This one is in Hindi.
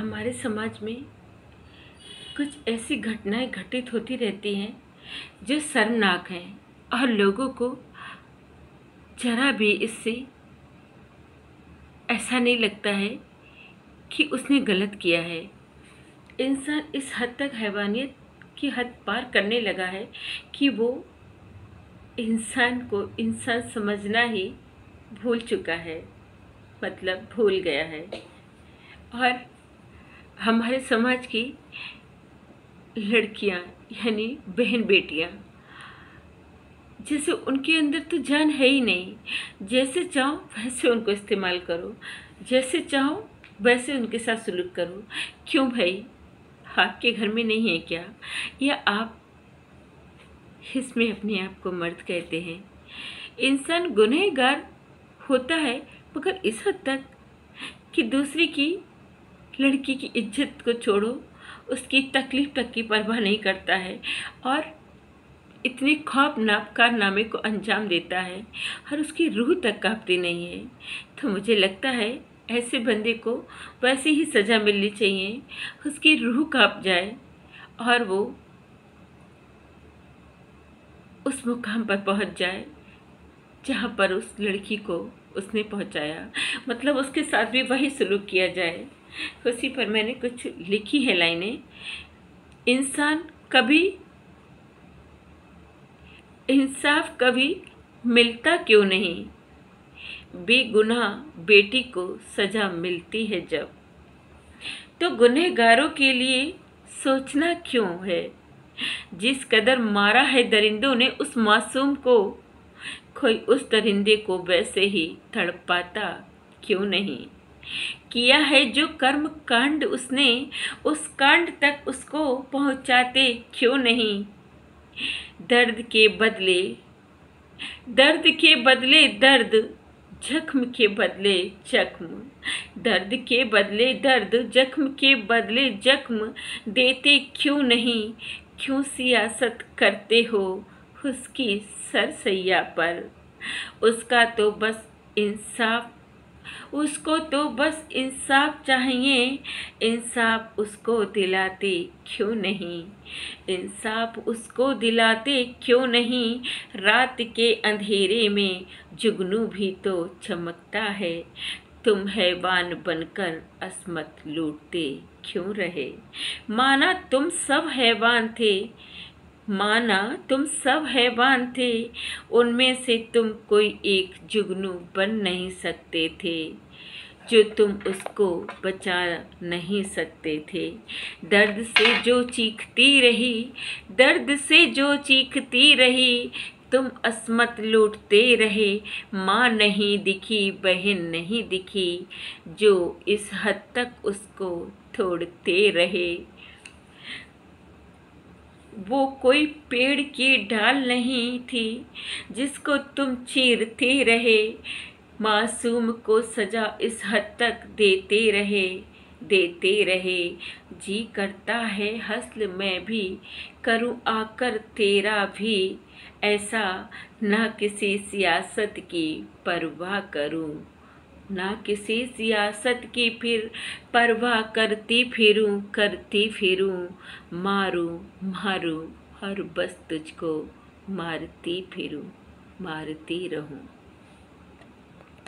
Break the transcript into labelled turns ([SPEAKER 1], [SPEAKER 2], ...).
[SPEAKER 1] हमारे समाज में कुछ ऐसी घटनाएं घटित होती रहती हैं जो शर्मनाक हैं और लोगों को जरा भी इससे ऐसा नहीं लगता है कि उसने गलत किया है। इंसान इस हद तक हैवानियत की हद पार करने लगा है कि वो इंसान को इंसान समझना ही भूल चुका है, मतलब भूल गया है। और हमारे समाज की लड़कियां यानी बहन बेटियां, जैसे उनके अंदर तो जान है ही नहीं, जैसे चाहो वैसे उनको इस्तेमाल करो, जैसे चाहो वैसे उनके साथ सलूक करो। क्यों भाई, आपके घर में नहीं है क्या? या आप इसमें अपने आप को मर्द कहते हैं? इंसान गुनहगार होता है मगर इस हद तक कि दूसरे की लड़की की इज्जत को छोड़ो, उसकी तकलीफ तक की परवाह नहीं करता है और इतने खौफनाक कारनामे को अंजाम देता है और उसकी रूह तक कांपती नहीं है। तो मुझे लगता है ऐसे बंदे को वैसे ही सज़ा मिलनी चाहिए, उसकी रूह कांप जाए और वो उस मुकाम पर पहुंच जाए जहां पर उस लड़की को उसने पहुंचाया, मतलब उसके साथ भी वही सलूक किया जाए। उसी पर मैंने कुछ लिखी है लाइनें। इंसाफ कभी मिलता क्यों नहीं, बेगुनाह बेटी को सजा मिलती है जब। तो गुनहगारों के लिए सोचना क्यों है? जिस कदर मारा है दरिंदों ने उस मासूम को, कोई उस दरिंदे को वैसे ही तड़पाता क्यों नहीं? किया है जो कर्म कांड उसने, उस कांड तक उसको पहुंचाते क्यों नहीं? दर्द के बदले दर्द, जख्म के बदले जख्म, दर्द के बदले दर्द, जख्म के बदले जख्म देते क्यों नहीं? क्यों सियासत करते हो उसकी सरसैया पर? उसको तो बस इंसाफ चाहिए, इंसाफ उसको दिलाते क्यों नहीं? इंसाफ उसको दिलाते क्यों नहीं? रात के अंधेरे में जुगनू भी तो चमकता है, तुम हैवान बनकर अस्मत लूटते क्यों रहे? माना तुम सब हैवान थे, उनमें से तुम कोई एक जुगनू बन नहीं सकते थे, जो तुम उसको बचा नहीं सकते थे। दर्द से जो चीखती रही, तुम अस्मत लूटते रहे। माँ नहीं दिखी, बहन नहीं दिखी, जो इस हद तक उसको तोड़ते रहे। वो कोई पेड़ की डाल नहीं थी जिसको तुम चीरते रहे। मासूम को सजा इस हद तक देते रहे। जी करता है हस्ल मैं भी करूं आकर तेरा भी ऐसा, ना किसी सियासत की परवाह करूं, ना किसी सियासत की फिर परवाह करती फिरूं, मारूं और बस तुझको मारती रहूं।